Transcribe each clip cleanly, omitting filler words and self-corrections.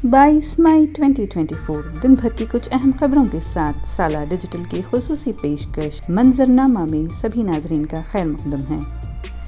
22 मई 2024 दिन भर की कुछ अहम खबरों के साथ साला डिजिटल की खुसूसी पेशकश मंजरनामा में सभी नाजरीन का खैर मकदम है।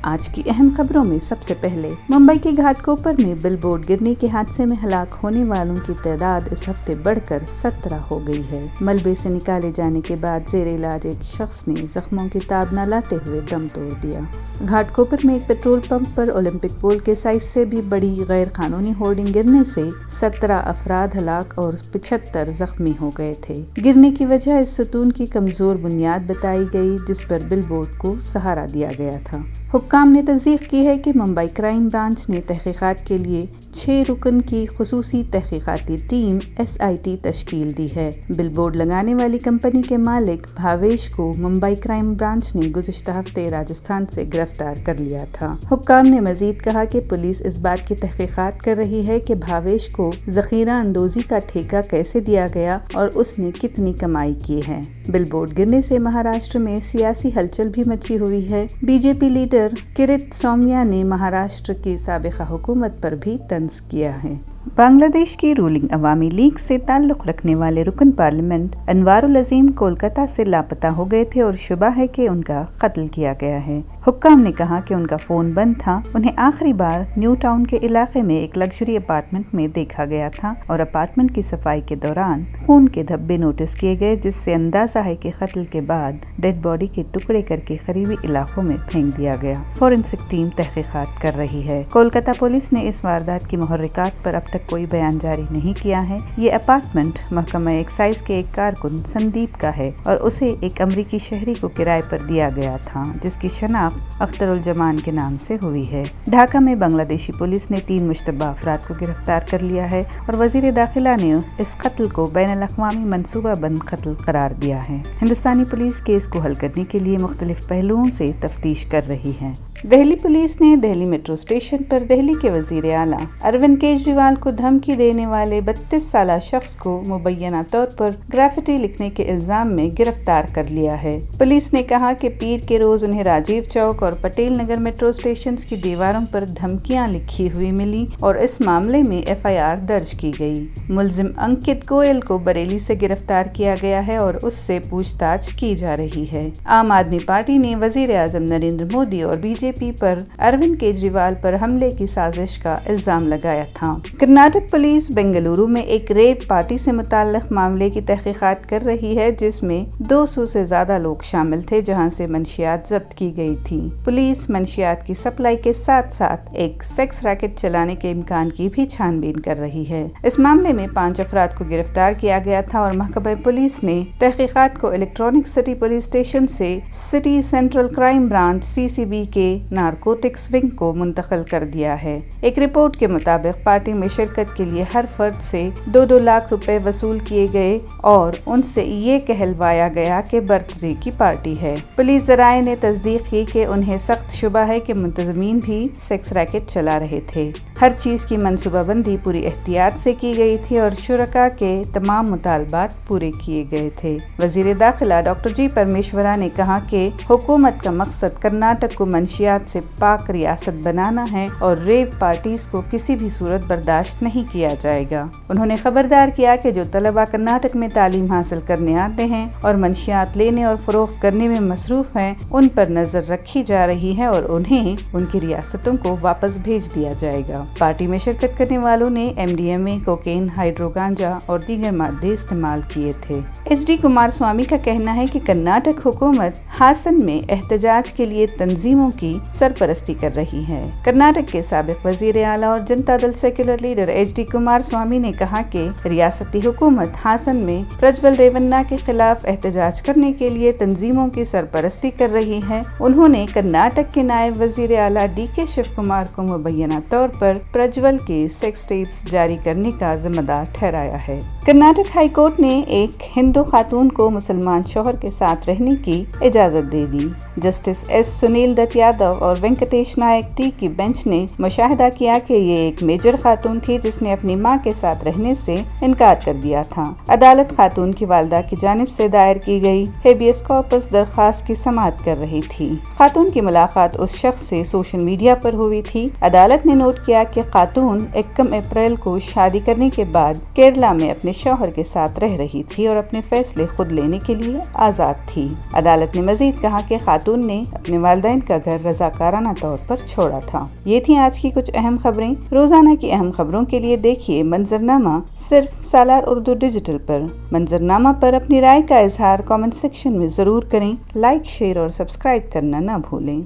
आज की अहम खबरों में सबसे पहले मुंबई के घाटकोपर में बिलबोर्ड गिरने के हादसे में हलाक होने वालों की तादाद इस हफ्ते बढ़कर 17 हो गई है। मलबे से निकाले जाने के बाद जेरे इलाज एक शख्स ने जख्मों की ताब न लाते हुए दम तोड़ दिया। घाटकोपर में एक पेट्रोल पंप पर ओलंपिक पोल के साइज से भी बड़ी गैर कानूनी होर्डिंग गिरने से 17 अफराद हलाक और 75 जख्मी हो गए थे। गिरने की वजह इस सुतून की कमजोर बुनियाद बताई गई जिस पर बिलबोर्ड को सहारा दिया गया था। हुक्काम ने तस्दीक की है कि मुंबई क्राइम ब्रांच ने तहकीकात के लिए 6 रुकन की खुसूसी तहकीकाती टीम SIT तश्कील दी है। बिलबोर्ड लगाने वाली कंपनी के मालिक भावेश को मुंबई क्राइम ब्रांच ने गुज़िश्ता हफ्ते राजस्थान से गिरफ्तार कर लिया था। हुक्काम ने मजीद कहा कि पुलिस इस बात की तहकीकात कर रही है कि भावेश को ज़ख़ीरा अंदोज़ी का ठेका कैसे दिया गया और उसने कितनी कमाई की है। बिलबोर्ड गिरने से महाराष्ट्र में सियासी हलचल भी मची हुई है। BJP लीडर किरीट सोमैया ने महाराष्ट्र की साबिक़ा हुकूमत पर भी तंज किया है। बांग्लादेश की रूलिंग अवामी लीग से ताल्लुक़ रखने वाले रुकन पार्लियामेंट अनवारुल अज़ीम कोलकाता से लापता हो गए थे और शुबा है कि उनका कत्ल किया गया है। हुक्काम ने कहा कि उनका फ़ोन बंद था। उन्हें आखिरी बार न्यू टाउन के इलाके में एक लग्जरी अपार्टमेंट में देखा गया था और अपार्टमेंट की सफाई के दौरान खून के धब्बे नोटिस किए गए, जिससे अंदाज़ा है कि कत्ल के बाद डेड बॉडी के टुकड़े करके करीबी इलाकों में फेंक दिया गया। फॉरेंसिक टीम तहकीकात कर रही है। कोलकाता पुलिस ने इस वारदात की मुहर्रिकात पर अब तक कोई बयान जारी नहीं किया है। ये अपार्टमेंट महकमा एक्साइज के एक कारकुन संदीप का है और उसे एक अमरीकी शहरी को किराए पर दिया गया था, जिसकी शनाख्त अख्तरुल जमान के नाम से हुई है। ढाका में बांग्लादेशी पुलिस ने 3 मुश्तबा अफराद को गिरफ्तार कर लिया है और वजीर दाखिला ने इस कत्ल को बैनुल-अक़वामी मनसूबा बंद कत्ल करार दिया है। हिंदुस्तानी पुलिस केस को हल करने के लिए मुख्तलिफ पहलुओं से तफ्तीश कर रही है। दिल्ली पुलिस ने दिल्ली मेट्रो स्टेशन पर दिल्ली के वजीर आला अरविंद केजरीवाल को धमकी देने वाले 32 साला शख्स को मुबैना तौर पर ग्राफिटी लिखने के इल्जाम में गिरफ्तार कर लिया है। पुलिस ने कहा कि पीर के रोज उन्हें राजीव चौक और पटेल नगर मेट्रो स्टेशन की दीवारों पर धमकियां लिखी हुई मिली और इस मामले में FIR दर्ज की गई। मुलजिम अंकित गोयल को बरेली से गिरफ्तार किया गया है और उससे पूछताछ की जा रही है। आम आदमी पार्टी ने वजीर आजम नरेंद्र मोदी और BJP पर अरविंद केजरीवाल पर हमले की साजिश का इल्जाम लगाया था। कर्नाटक पुलिस बेंगलुरु में एक रेप पार्टी से मुताल्लिक मामले की तहकीकात कर रही है, जिसमें 200 से ज्यादा लोग शामिल थे, जहां से मंशियात जब्त की गई थी। पुलिस मंशियात की सप्लाई के साथ साथ एक सेक्स रैकेट चलाने के इम्कान की भी छानबीन कर रही है। इस मामले में 5 अफराद को गिरफ्तार किया गया था और महकमा पुलिस ने तहकीकात को इलेक्ट्रॉनिक सिटी पुलिस स्टेशन से city central crime branch CCB के नारकोटिक्स विंग को मुंतकिल कर दिया है। एक रिपोर्ट के मुताबिक पार्टी में शिरकत के लिए हर फर्द से 2-2 लाख रुपए वसूल किए गए और उनसे ये कहलवाया गया कि बर्थडे की पार्टी है। पुलिस ज़राए ने तस्दीक की कि उन्हें सख्त शुबा है कि मुंतज़मीन भी सेक्स रैकेट चला रहे थे। हर चीज़ की मनसूबाबंदी पूरी एहतियात से की गई थी और शुरका के तमाम मुतालबात पूरे किए गए थे। वज़ीर दाखिला डॉक्टर G परमेश्वरा ने कहा कि हुकूमत का मकसद कर्नाटक को मंशियात से पाक रियासत बनाना है और रेव पार्टीज को किसी भी सूरत बर्दाश्त नहीं किया जाएगा। उन्होंने खबरदार किया कि जो तलबा कर्नाटक में तालीम हासिल करने आते हैं और मंशियात लेने और फरोख्त करने में मसरूफ हैं, उन पर नजर रखी जा रही है और उन्हें उनकी रियासतों को वापस भेज दिया जाएगा। पार्टी में शिरकत करने वालों ने MDMA, कोकेन, हाइड्रो गांजा और दीगर मादे इस्तेमाल किए थे। HD कुमारस्वामी का कहना है कि कर्नाटक हुकूमत हासन में एहतजाज के लिए तंजीमों की सरपरस्ती कर रही है। कर्नाटक के साबिक वजीर आला और Janata Dal secular leader HD Kumaraswamy ने कहा कि रियासती हुकूमत हासन में प्रज्वल रेवन्ना के खिलाफ एहतजाज करने के लिए तंजीमों की सरपरस्ती कर रही है। उन्होंने कर्नाटक के नायब वजीर आला DK शिव कुमार को मुबैना तौर पर प्रज्वल के सेक्स टेप्स जारी करने का जिम्मेदार ठहराया है। कर्नाटक हाई कोर्ट ने एक हिंदू खातून को मुसलमान शौहर के साथ रहने की इजाज़त दे दी। जस्टिस एस सुनील दत्त यादव और वेंकटेश नायक टी की बेंच ने मुशाहिदा किया कि ये एक मेजर खातून थी जिसने अपनी मां के साथ रहने से इनकार कर दिया था। अदालत खातून की वालदा की जानिब से दायर की गई हेबियस कॉर्पस दरख्वास्त की समाअत कर रही थी। खातून की मुलाकात उस शख्स से सोशल मीडिया पर हुई थी। अदालत ने नोट किया कि खातून 21 अप्रैल को शादी करने के बाद केरला में अपने शौहर के साथ रह रही थी और अपने फैसले खुद लेने के लिए आज़ाद थी। अदालत ने मजीद कहा कि खातून ने अपने वालिदैन का घर रज़ाकाराना तौर पर छोड़ा था। ये थी आज की कुछ अहम खबरें। रोजाना की अहम खबरों के लिए देखिए मंजरनामा सिर्फ सालार उर्दू डिजिटल पर। मंजरनामा पर अपनी राय का इजहार कमेंट सेक्शन में जरूर करें। लाइक, शेयर और सब्सक्राइब करना ना भूलें।